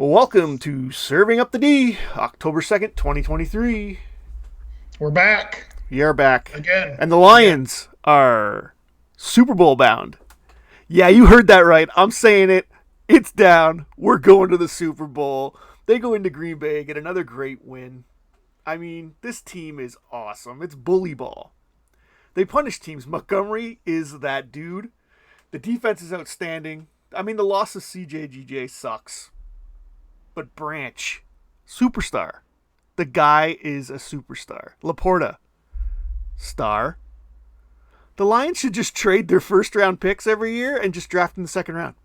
Welcome to Serving Up the D, October 2nd, 2023. We're back. We are back. Again. And the Lions are Super Bowl bound. Yeah, you heard that right. I'm saying it. It's down. We're going to the Super Bowl. They go into Green Bay, get another great win. I mean, this team is awesome. It's bully ball. They punish teams. Montgomery is that dude. The defense is outstanding. I mean, the loss of CJGJ sucks. But Branch, superstar. The guy is a superstar. Laporta, star. The Lions should just trade their first round picks every year and just draft in the second round.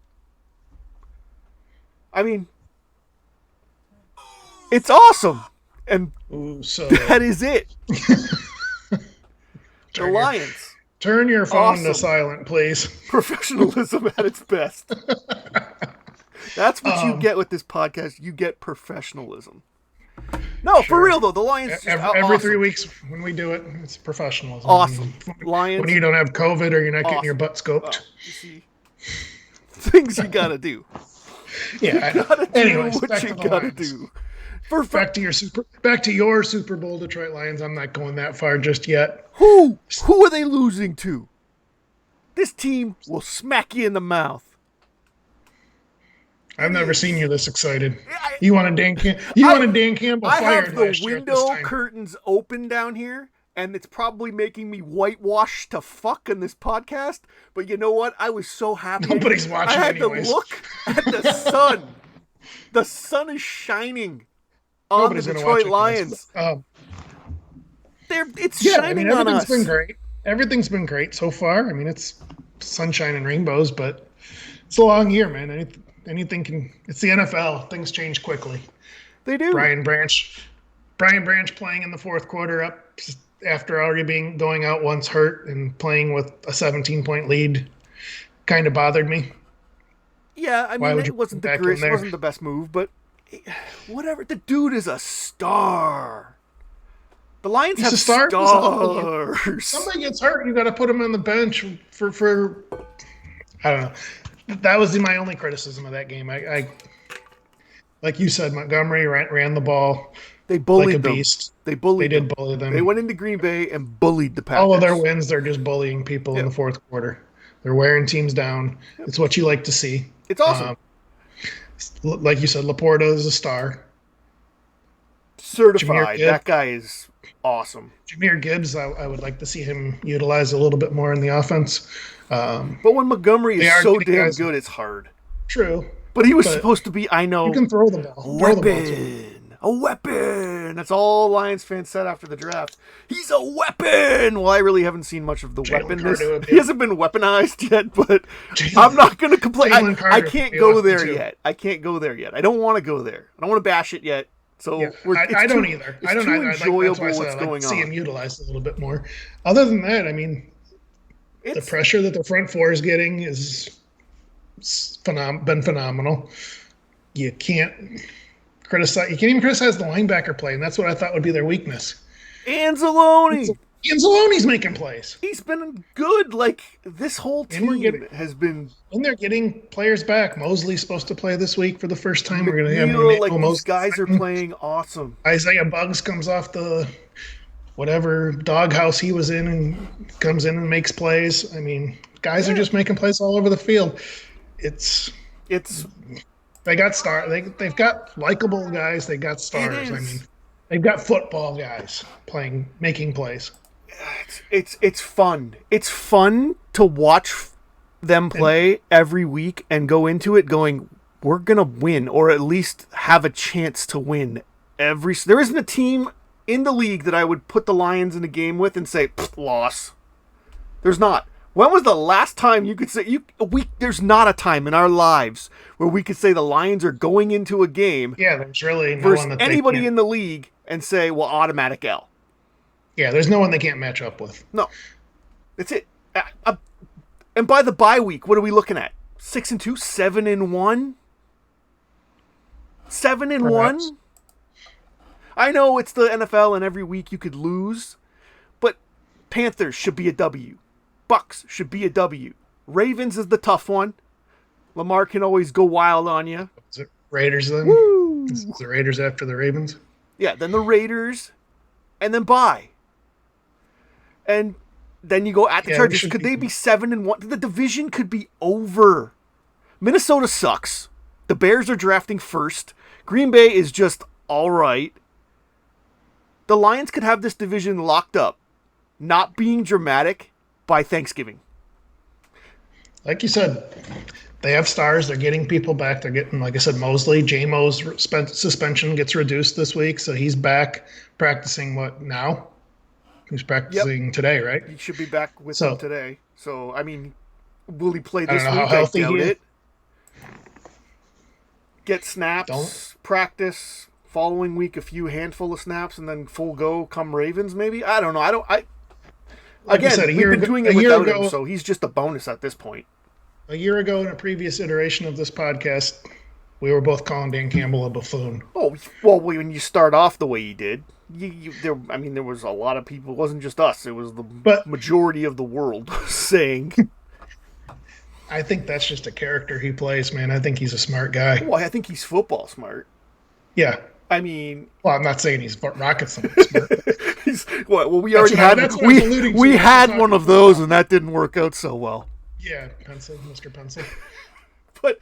I mean, it's awesome. And that is it. The Lions. Turn your phone to silent, please. Professionalism at its best. That's what you get with this podcast. You get professionalism. No, for real though, the Lions. Every 3 weeks when we do it, it's professionalism. Awesome. Lions. When you don't have COVID or you're not getting your butt scoped. You see, things you gotta do. Yeah. Anyways, what you gotta do. Back to your Super Bowl Detroit Lions. I'm not going that far just yet. Who are they losing to? This team will smack you in the mouth. I've never seen you this excited. You want a Dan Campbell fired. I have the last year window curtains open down here, and it's probably making me whitewash to fuck in this podcast. But you know what? I was so happy. Nobody's watching. I had anyways. to look at the sun. The sun is shining on the Detroit Lions. It's shining on us. Everything's been great. Everything's been great so far. I mean, it's sunshine and rainbows, but it's a long year, man. Anything can. It's the NFL. Things change quickly. They do. Brian Branch playing in the fourth quarter up after already going out once hurt and playing with a 17-point lead kind of bothered me. Yeah, I mean, it wasn't the best move, but whatever. The dude is a star. The Lions have stars. Somebody gets hurt, you got to put him on the bench for I don't know. That was my only criticism of that game. I like you said, Montgomery ran the ball. They bullied like a them. beast. They did bully them. They went into Green Bay and bullied the Packers. All of their wins, they're just bullying people in the fourth quarter. They're wearing teams down. Yep. It's what you like to see. It's awesome. Like you said, Laporta is a star. Certified. That guy is awesome. Jahmyr Gibbs, I would like to see him utilized a little bit more in the offense. But when Montgomery is so damn good, it's hard. True. But he was supposed to be, I know. You can throw the ball. A weapon. That's all Lions fans said after the draft. He's a weapon. Well, I really haven't seen much of the weaponness. He hasn't been weaponized yet, but I'm not going to complain. I can't go there yet. I don't want to go there. I don't want to bash it yet. So I don't either. I don't know. Enjoyable what's going on. See him utilized a little bit more. Other than that, I mean, the pressure that the front four is getting is been phenomenal. You can't even criticize the linebacker play, and that's what I thought would be their weakness. Anzalone's making plays. He's been good. Like, this whole team has been. And they're getting players back. Mosley's supposed to play this week for the first time. We're going to have these guys are playing awesome. Isaiah Buggs comes off the whatever doghouse he was in and comes in and makes plays. I mean, guys are just making plays all over the field. They got they've got likable guys. They got stars. I mean, they've got football guys making plays. It's fun. It's fun to watch them play every week and go into it going, we're gonna win, or at least have a chance to win. There isn't a team in the league that I would put the Lions in a game with and say loss. There's not. When was the last time you could say there's not a time in our lives where we could say the Lions are going into a game there's really no versus one anybody in the league and say, well, automatic L. Yeah, there's no one they can't match up with. No. That's it. And by the bye week, what are we looking at? 6-2, 7-1? 7-1? I know it's the NFL and every week you could lose, but Panthers should be a W. Bucks should be a W. Ravens is the tough one. Lamar can always go wild on you. Raiders then. Woo! This is the Raiders after the Ravens. Yeah, then the Raiders, and then bye. And then you go at the Chargers. Could they be 7-1? The division could be over. Minnesota sucks. The Bears are drafting first. Green Bay is just all right. The Lions could have this division locked up, not being dramatic, by Thanksgiving. Like you said, they have stars. They're getting people back. They're getting, like I said, Mosley. J-Mo's suspension gets reduced this week, so he's back practicing what now? He's practicing today, right? He should be back with them today. So, I mean, will he play this week? How healthy I doubt he is. it. Get snaps, practice, following week a few handful of snaps, and then full go come Ravens maybe? I don't know. We've been doing it without him, so he's just a bonus at this point. A year ago, in a previous iteration of this podcast, we were both calling Dan Campbell a buffoon. Oh, well, when you start off the way you did, there was a lot of people. It wasn't just us. It was the majority of the world saying. I think that's just a character he plays, man. I think he's a smart guy. Well, I think he's football smart. Yeah. I mean... Well, I'm not saying he's rocket science smart. We already had one of those, and that didn't work out so well. Yeah, Mr. Pencil. But,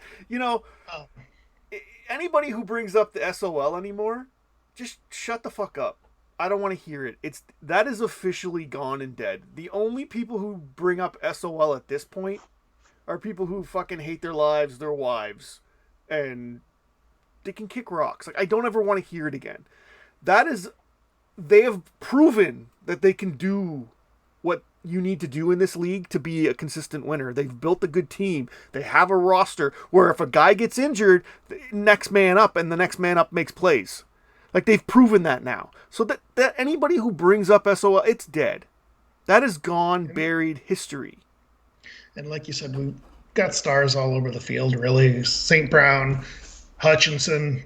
anybody who brings up the SOL anymore, just shut the fuck up. I don't want to hear it. That is officially gone and dead. The only people who bring up SOL at this point are people who fucking hate their lives, their wives, and they can kick rocks. Like, I don't ever want to hear it again. They have proven that they can do what you need to do in this league to be a consistent winner. They've built a good team. They have a roster where if a guy gets injured, the next man up, and the next man up makes plays. Like, they've proven that now. So that anybody who brings up SOL, it's dead. That is gone, buried history. And like you said, we've got stars all over the field, really. St. Brown, Hutchinson.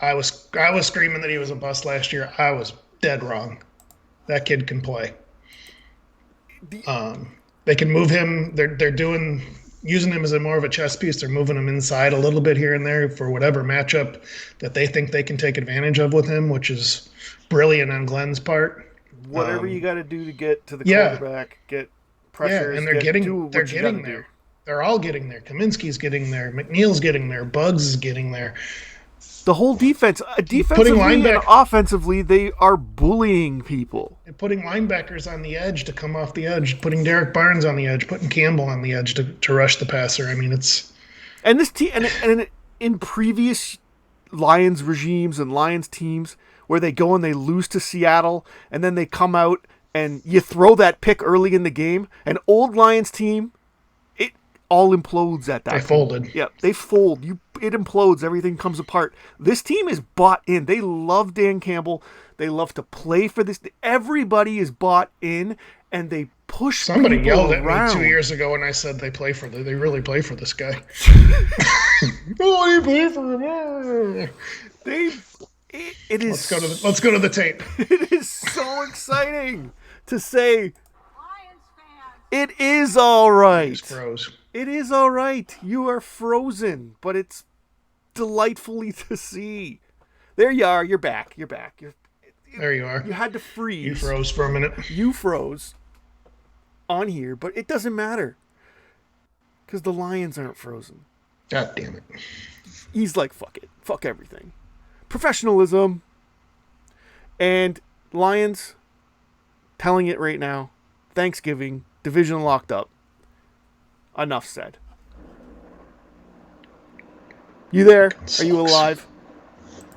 I was screaming that he was a bust last year. I was dead wrong. That kid can play. They can move him. They're using him as more of a chess piece. They're moving him inside a little bit here and there for whatever matchup that they think they can take advantage of with him, which is brilliant on Glenn's part. Whatever you got to do to get to the quarterback, get pressures. Yeah, and they're getting there. They're all getting there. Kaminsky's getting there. McNeil's getting there. Buggs is getting there. The whole defensively and offensively, they are bullying people. And putting linebackers on the edge to come off the edge, putting Derek Barnes on the edge, putting Campbell on the edge to rush the passer. I mean, it's... And this team, and in previous Lions regimes and Lions teams, where they go and they lose to Seattle, and then they come out and you throw that pick early in the game, an old Lions team, it all implodes at that point. They folded. Yeah, they fold. It implodes. Everything comes apart. This team is bought in. They love Dan Campbell. They love to play for this. Everybody is bought in, and they push Somebody people yelled around. at me 2 years ago when I said they really play for this guy. Oh, they play for him. It is. Let's go to the tape. It is so exciting to say. It is all right. He's froze. It is all right. You are frozen, but it's delightfully to see. There you are. You're back. There you are. You had to freeze. You froze for a minute. You froze on here, but it doesn't matter because the Lions aren't frozen. God damn it. He's like, fuck it. Fuck everything. Professionalism. And Lions, telling it right now, Thanksgiving, division locked up. Enough said. You there? Are you alive?